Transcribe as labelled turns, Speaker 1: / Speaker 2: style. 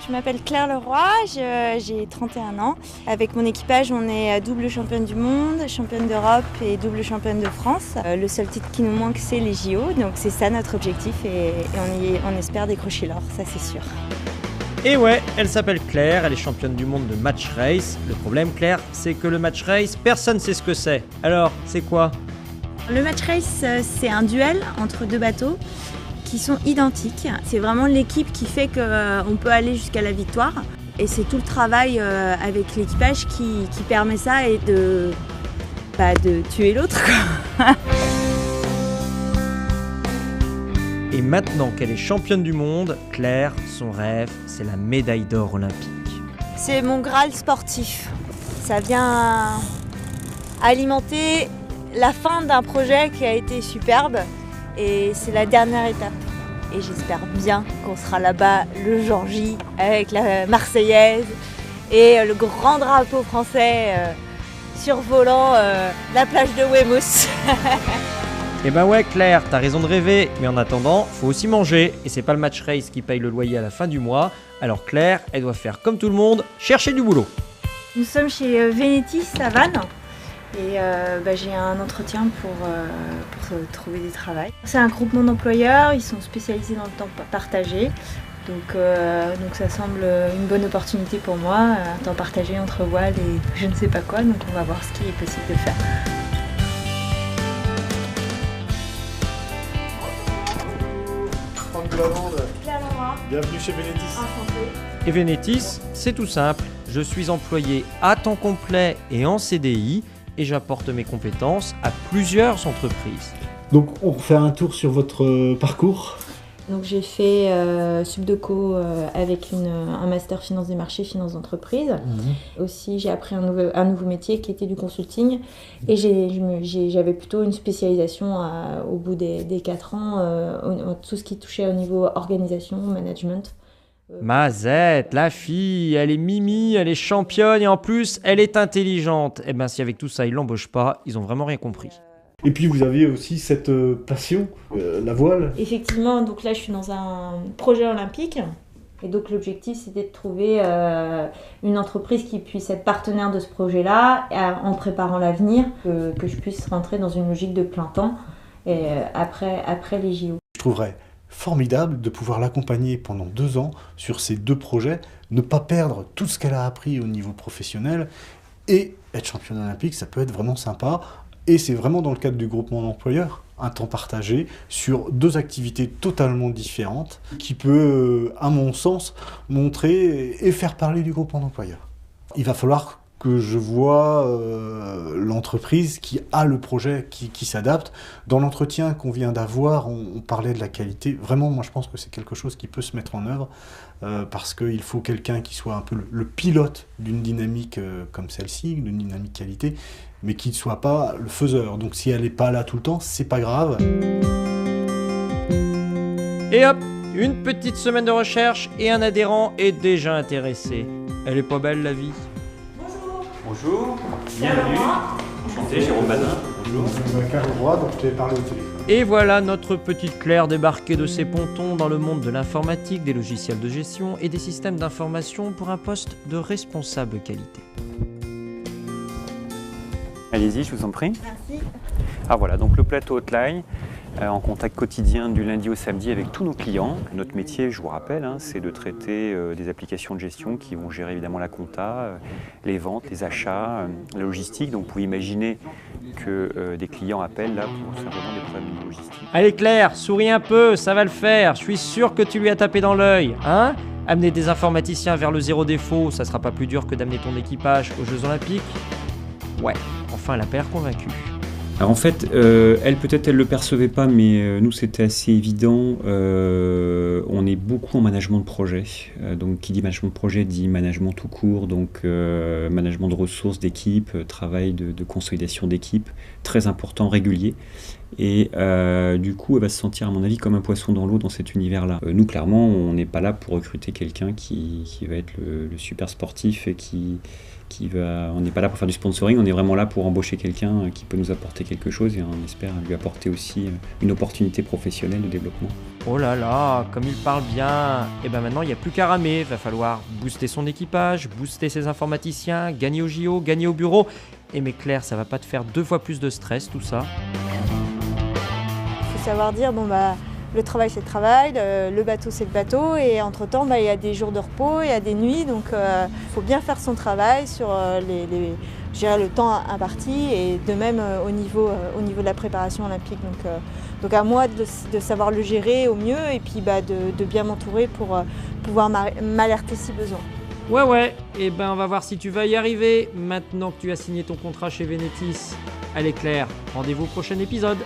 Speaker 1: Je m'appelle Claire Leroy, j'ai 31 ans. Avec mon équipage, on est double championne du monde, championne d'Europe et double championne de France. Le seul titre qui nous manque, c'est les JO, donc c'est ça notre objectif et on espère décrocher l'or, ça c'est sûr.
Speaker 2: Et ouais, elle s'appelle Claire, elle est championne du monde de match race. Le problème, Claire, c'est que le match race, personne ne sait ce que c'est. Alors, c'est quoi ?
Speaker 1: Le match race, c'est un duel entre deux bateaux qui sont identiques. C'est vraiment l'équipe qui fait qu'on peut aller jusqu'à la victoire. Et c'est tout le travail avec l'équipage qui permet ça et de tuer l'autre.
Speaker 2: Et maintenant qu'elle est championne du monde, Claire, son rêve, c'est la médaille d'or olympique.
Speaker 1: C'est mon Graal sportif. Ça vient alimenter la fin d'un projet qui a été superbe et c'est la dernière étape. Et j'espère bien qu'on sera là-bas le jour J avec la Marseillaise et le grand drapeau français survolant la plage de Weymouth.
Speaker 2: Eh ben ouais Claire, t'as raison de rêver, mais en attendant, faut aussi manger, et c'est pas le match race qui paye le loyer à la fin du mois, alors Claire, elle doit faire comme tout le monde, chercher du boulot.
Speaker 1: Nous sommes chez Venetis à Vannes, et j'ai un entretien pour trouver du travail. C'est un groupement d'employeurs, ils sont spécialisés dans le temps partagé, donc ça semble une bonne opportunité pour moi, un temps partagé entre voile et je ne sais pas quoi, donc on va voir ce qui est possible de faire.
Speaker 3: Bienvenue chez Venetis.
Speaker 2: Et Venetis, c'est tout simple. Je suis employé à temps complet et en CDI et j'apporte mes compétences à plusieurs entreprises.
Speaker 3: Donc on refait un tour sur votre parcours.
Speaker 1: Donc j'ai fait Subdeco avec un master finance des marchés, finance d'entreprise. Aussi j'ai appris un nouveau métier qui était du consulting et j'avais plutôt une spécialisation au bout des 4 ans, tout ce qui touchait au niveau organisation, management.
Speaker 2: Mazette, la fille, elle est mimi, elle est championne et en plus elle est intelligente. Eh ben si avec tout ça ils l'embauchent pas, ils ont vraiment rien compris.
Speaker 3: Et puis vous aviez aussi cette passion, la voile.
Speaker 1: Effectivement, donc là je suis dans un projet olympique et donc l'objectif c'était de trouver une entreprise qui puisse être partenaire de ce projet-là en préparant l'avenir, que je puisse rentrer dans une logique de plein temps et après les JO.
Speaker 3: Je trouverais formidable de pouvoir l'accompagner pendant 2 ans sur ces 2 projets, ne pas perdre tout ce qu'elle a appris au niveau professionnel et être championne olympique, ça peut être vraiment sympa. Et c'est vraiment dans le cadre du groupement d'employeurs, un temps partagé sur 2 activités totalement différentes qui peut, à mon sens, montrer et faire parler du groupement d'employeurs. Il va falloir que je vois l'entreprise qui a le projet, qui s'adapte. Dans l'entretien qu'on vient d'avoir, on parlait de la qualité. Vraiment, moi je pense que c'est quelque chose qui peut se mettre en œuvre parce qu'il faut quelqu'un qui soit un peu le pilote d'une dynamique comme celle-ci, d'une dynamique qualité, mais qui ne soit pas le faiseur. Donc si elle n'est pas là tout le temps, c'est pas grave.
Speaker 2: Et hop, une petite semaine de recherche et un adhérent est déjà intéressé. Elle est pas belle la vie.
Speaker 4: Bonjour, bienvenue. Enchanté, Jérôme Badin. Bonjour.
Speaker 3: Carl Roy, donc je t'ai parlé au téléphone.
Speaker 2: Et voilà notre petite Claire débarquée de ses pontons dans le monde de l'informatique, des logiciels de gestion et des systèmes d'information pour un poste de responsable qualité.
Speaker 4: Allez-y, je vous en prie.
Speaker 1: Merci.
Speaker 4: Ah voilà, donc le plateau Hotline, en contact quotidien du lundi au samedi avec tous nos clients. Notre métier, je vous rappelle, c'est de traiter des applications de gestion qui vont gérer évidemment la compta, les ventes, les achats, la logistique. Donc vous pouvez imaginer que des clients appellent là pour simplement des problèmes de logistique.
Speaker 2: Allez Claire, souris un peu, ça va le faire. Je suis sûr que tu lui as tapé dans l'œil, hein ? Amener des informaticiens vers le zéro défaut, ça sera pas plus dur que d'amener ton équipage aux Jeux Olympiques ? Ouais, enfin elle a pas l'air convaincue.
Speaker 5: Alors en fait, elle peut-être elle le percevait pas, mais nous c'était assez évident. On est beaucoup en management de projet. Donc qui dit management de projet dit management tout court, donc management de ressources d'équipe, travail de consolidation d'équipe, très important, régulier. Et du coup, elle va se sentir, à mon avis, comme un poisson dans l'eau dans cet univers-là. Nous, clairement, on n'est pas là pour recruter quelqu'un qui va être le super sportif et on n'est pas là pour faire du sponsoring, on est vraiment là pour embaucher quelqu'un qui peut nous apporter quelque chose et on espère lui apporter aussi une opportunité professionnelle de développement.
Speaker 2: Oh là là, comme il parle bien. Et ben maintenant, il n'y a plus qu'à ramer. Va falloir booster son équipage, booster ses informaticiens, gagner au JO, gagner au bureau. Et mais Claire, ça va pas te faire 2 fois plus de stress tout ça?
Speaker 1: Il faut savoir dire, le travail c'est le travail, le bateau c'est le bateau, et entre-temps il y a des jours de repos, il y a des nuits, donc il faut bien faire son travail sur gérer le temps imparti, et de même au niveau de la préparation olympique. Donc à moi de savoir le gérer au mieux, et puis de bien m'entourer pour pouvoir m'alerter si besoin.
Speaker 2: Ouais, et ben on va voir si tu vas y arriver maintenant que tu as signé ton contrat chez Venetis. Allez Claire, rendez-vous au prochain épisode.